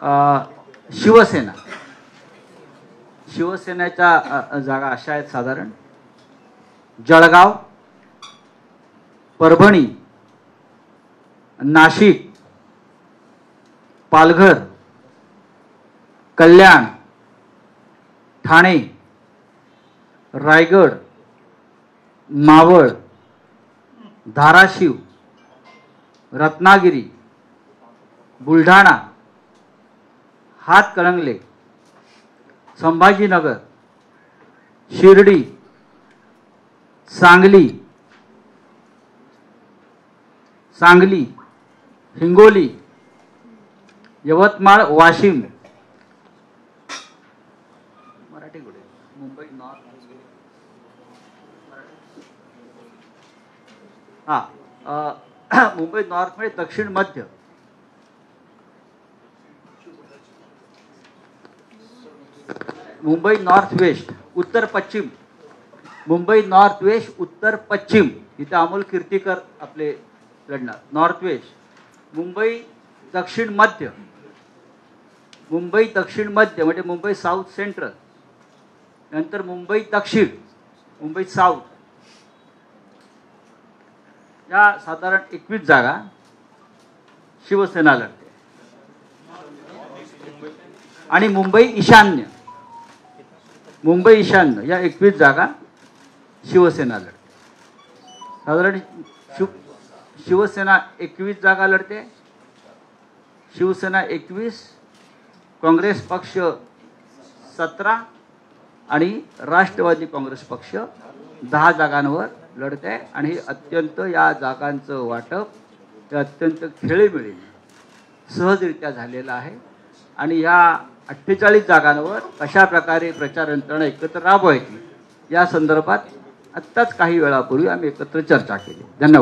शिवसेना शिवसेनेच्या जागा अशा आहेत साधारण जळगाव, परभणी, नाशिक, पालघर, कल्याण, ठाणे, रायगड, मावळ, धाराशिव, रत्नागिरी, बुलढाणा, हातकणंगले, संभाजीनगर, शिर्डी, सांगली, हिंगोली, यवतमाळ, वाशिम, मराठी गुडे, मुंबई नॉर्थ, मुंबई नॉर्थ मध्ये दक्षिण मध्य, मुंबई नॉर्थ वेस्ट, उत्तर पश्चिम, मुंबई नॉर्थ वेस्ट उत्तर पश्चिम, इथे अमोल कीर्तीकर आपले लढणार. नॉर्थ वेस्ट, मुंबई दक्षिण मध्य, मुंबई दक्षिण मध्य म्हणजे मुंबई साऊथ सेंट्रल, नंतर मुंबई दक्षिण, मुंबई साऊथ, या साधारण 21 जागा शिवसेना लढते. आणि मुंबई ईशान्य या 21 जागा शिवसेना लढते. साधारण शिवसेना 21 जागा लढते. शिवसेना 21, काँग्रेस पक्ष 17 आणि राष्ट्रवादी काँग्रेस पक्ष 10 जागांवर लढते. आणि हे अत्यंत या जागांचं वाटप हे अत्यंत खेळीमेळीने सहजरित्या झालेलं आहे. आणि ह्या 48 जागांवर कशा प्रकारे प्रचार यंत्रणा एकत्र राबवायची या संदर्भात आत्ताच काही वेळापूर्वी आम्ही एकत्र चर्चा केली. धन्यवाद.